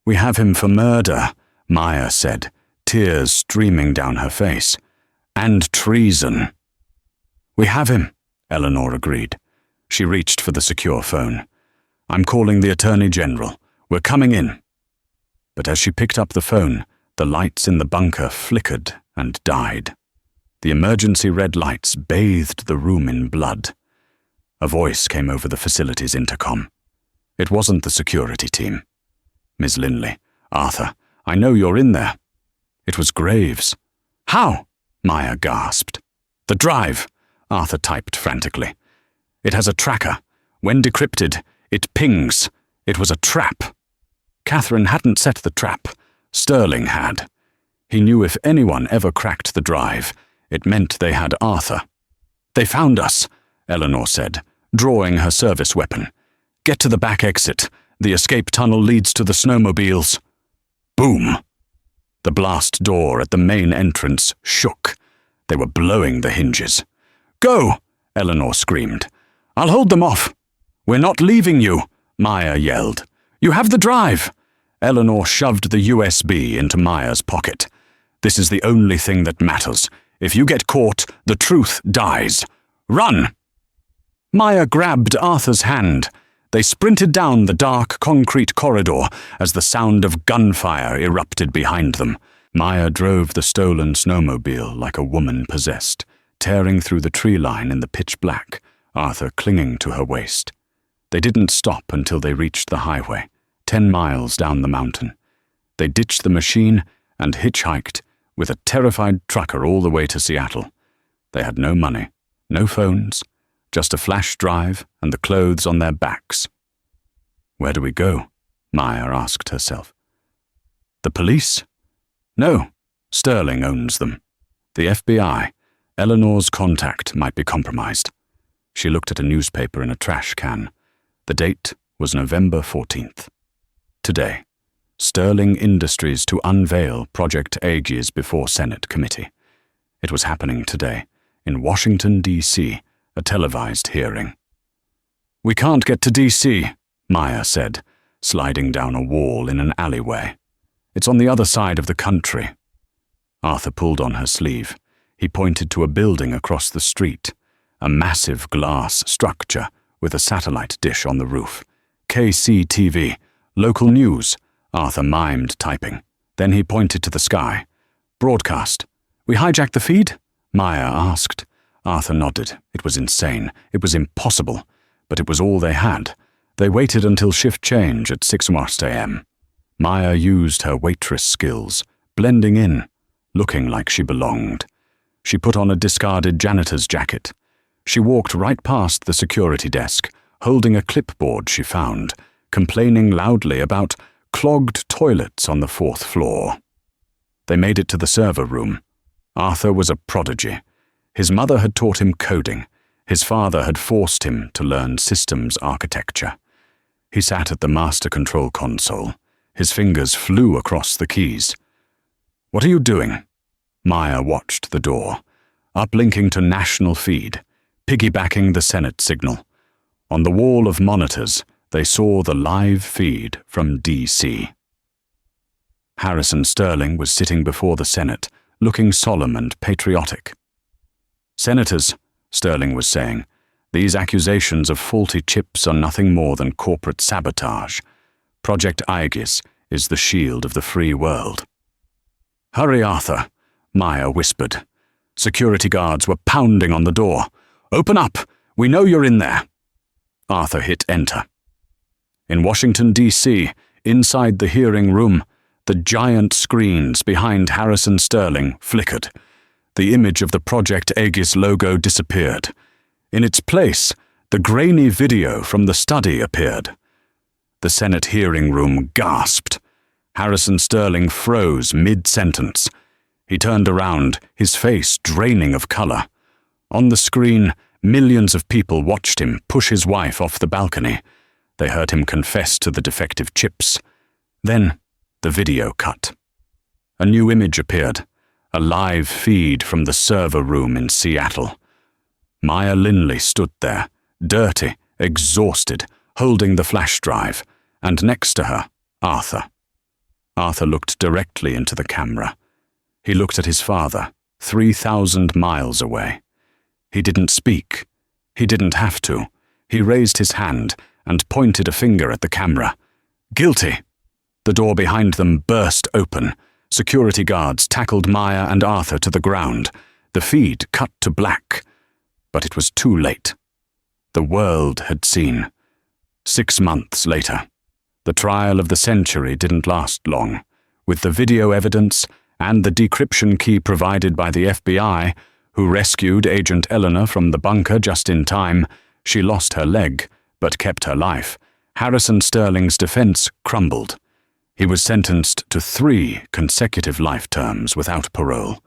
We have him for murder, Maya said, tears streaming down her face. And treason. We have him, Eleanor agreed. She reached for the secure phone. I'm calling the Attorney General. We're coming in. But as she picked up the phone, the lights in the bunker flickered and died. The emergency red lights bathed the room in blood. A voice came over the facility's intercom. It wasn't the security team. Miss Linley, Arthur, I know you're in there. It was Graves. How? Maya gasped. The drive, Arthur typed frantically. It has a tracker. When decrypted, it pings. It was a trap. Catherine hadn't set the trap. Sterling had. He knew if anyone ever cracked the drive, it meant they had Arthur. They found us, Eleanor said, drawing her service weapon. Get to the back exit. The escape tunnel leads to the snowmobiles. Boom! The blast door at the main entrance shook. They were blowing the hinges. Go! Eleanor screamed. I'll hold them off. We're not leaving you, Maya yelled. You have the drive. Eleanor shoved the USB into Maya's pocket. This is the only thing that matters. If you get caught, the truth dies. Run! Maya grabbed Arthur's hand. They sprinted down the dark concrete corridor as the sound of gunfire erupted behind them. Maya drove the stolen snowmobile like a woman possessed, tearing through the tree line in the pitch black, Arthur clinging to her waist. They didn't stop until they reached the highway, 10 miles down the mountain. They ditched the machine and hitchhiked with a terrified trucker all the way to Seattle. They had no money, no phones, just a flash drive and the clothes on their backs. Where do we go? Maya asked herself. The police? No, Sterling owns them. The FBI, Eleanor's contact, might be compromised. She looked at a newspaper in a trash can. The date was November 14th. Today, Sterling Industries to unveil Project Aegis before Senate committee. It was happening today, in Washington, D.C., a televised hearing. "We can't get to D.C., Maya said, sliding down a wall in an alleyway. "It's on the other side of the country." Arthur pulled on her sleeve. He pointed to a building across the street, a massive glass structure with a satellite dish on the roof. "KCTV, local news," Arthur mimed, typing. Then he pointed to the sky. "Broadcast. We hijacked the feed?" Maya asked. Arthur nodded. It was insane. It was impossible. But it was all they had. They waited until shift change at 6 a.m. Maya used her waitress skills, blending in, looking like she belonged. She put on a discarded janitor's jacket. She walked right past the security desk, holding a clipboard she found, complaining loudly about clogged toilets on the 4th floor. They made it to the server room. Arthur was a prodigy. His mother had taught him coding. His father had forced him to learn systems architecture. He sat at the master control console. His fingers flew across the keys. "What are you doing?" Maya watched the door, uplinking to national feed, piggybacking the Senate signal. On the wall of monitors, they saw the live feed from D.C. Harrison Sterling was sitting before the Senate, looking solemn and patriotic. "Senators," Sterling was saying, "these accusations of faulty chips are nothing more than corporate sabotage. Project Aegis is the shield of the free world." "Hurry, Arthur," Maya whispered. Security guards were pounding on the door. "Open up! We know you're in there." Arthur hit enter. In Washington, D.C., inside the hearing room, the giant screens behind Harrison Sterling flickered. The image of the Project Aegis logo disappeared. In its place, the grainy video from the study appeared. The Senate hearing room gasped. Harrison Sterling froze mid-sentence. He turned around, his face draining of color. On the screen, millions of people watched him push his wife off the balcony. They heard him confess to the defective chips. Then, the video cut. A new image appeared, a live feed from the server room in Seattle. Maya Linley stood there, dirty, exhausted, holding the flash drive, and next to her, Arthur. Arthur looked directly into the camera. He looked at his father, 3,000 miles away. He didn't speak. He didn't have to. He raised his hand and pointed a finger at the camera. "Guilty!" The door behind them burst open. Security guards tackled Maya and Arthur to the ground. The feed cut to black. But it was too late. The world had seen. 6 months later. The trial of the century didn't last long. With the video evidence and the decryption key provided by the FBI, who rescued Agent Eleanor from the bunker just in time, she lost her leg, but kept her life. Harrison Sterling's defense crumbled. He was sentenced to 3 consecutive life terms without parole.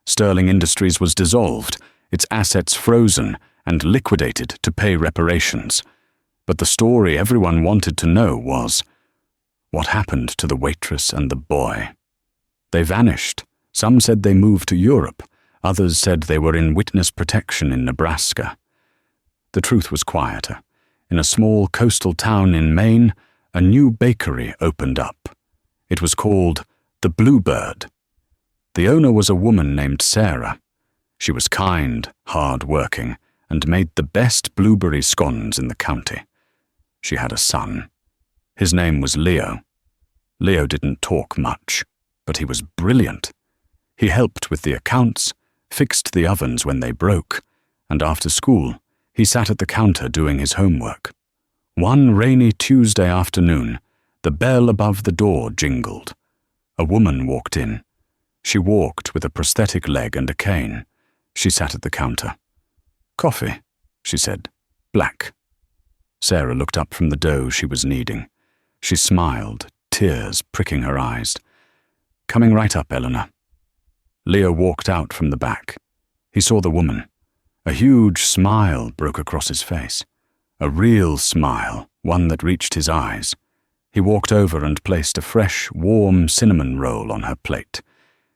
Sterling Industries was dissolved, its assets frozen and liquidated to pay reparations. But the story everyone wanted to know was, what happened to the waitress and the boy? They vanished. Some said they moved to Europe. Others said they were in witness protection in Nebraska. The truth was quieter. In a small coastal town in Maine, a new bakery opened up. It was called the Bluebird. The owner was a woman named Sarah. She was kind, hard-working, and made the best blueberry scones in the county. She had a son. His name was Leo. Leo didn't talk much, but he was brilliant. He helped with the accounts, fixed the ovens when they broke, and after school, he sat at the counter doing his homework. One rainy Tuesday afternoon, the bell above the door jingled. A woman walked in. She walked with a prosthetic leg and a cane. She sat at the counter. "Coffee," she said. "Black." Sarah looked up from the dough she was kneading. She smiled, tears pricking her eyes. Coming right up, Eleanor. Leo walked out from the back. He saw the woman. A huge smile broke across his face. A real smile, one that reached his eyes. He walked over and placed a fresh, warm cinnamon roll on her plate.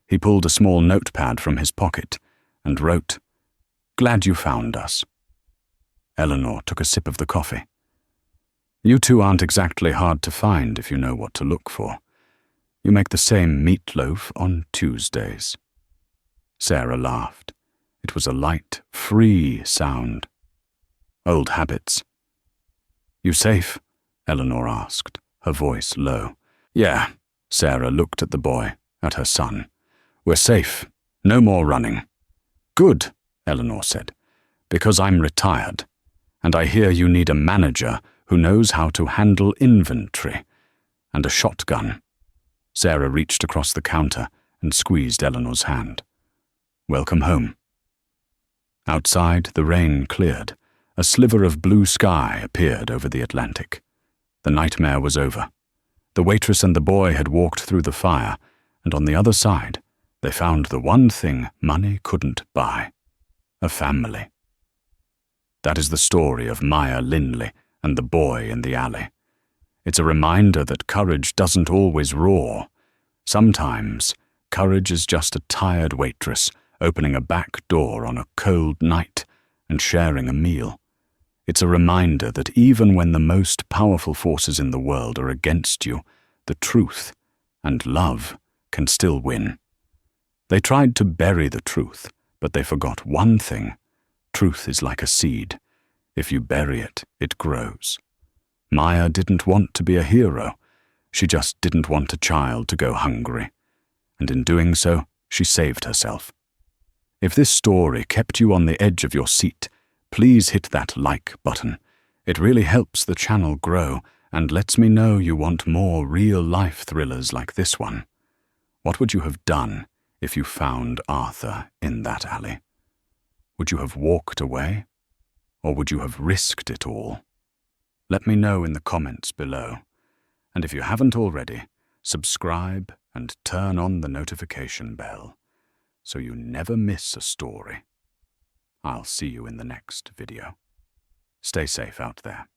He pulled a small notepad from his pocket and wrote, "Glad you found us." Eleanor took a sip of the coffee. "You two aren't exactly hard to find if you know what to look for. You make the same meatloaf on Tuesdays." Sarah laughed. It was a light, free sound. "Old habits." "You safe?" Eleanor asked, her voice low. "Yeah." Sarah looked at the boy, at her son. "We're safe. No more running." "Good," Eleanor said, "because I'm retired, and I hear you need a manager who knows how to handle inventory, and a shotgun." Sarah reached across the counter and squeezed Eleanor's hand. "Welcome home." Outside, the rain cleared. A sliver of blue sky appeared over the Atlantic. The nightmare was over. The waitress and the boy had walked through the fire, and on the other side, they found the one thing money couldn't buy: a family. That is the story of Maya Linley and the boy in the alley. It's a reminder that courage doesn't always roar. Sometimes, courage is just a tired waitress opening a back door on a cold night and sharing a meal. It's a reminder that even when the most powerful forces in the world are against you, the truth and love can still win. They tried to bury the truth, but they forgot one thing. Truth is like a seed. If you bury it, it grows. Maya didn't want to be a hero. She just didn't want a child to go hungry. And in doing so, she saved herself. If this story kept you on the edge of your seat, please hit that like button. It really helps the channel grow and lets me know you want more real-life thrillers like this one. What would you have done if you found Arthur in that alley? Would you have walked away? Or would you have risked it all? Let me know in the comments below. And if you haven't already, subscribe and turn on the notification bell so you never miss a story. I'll see you in the next video. Stay safe out there.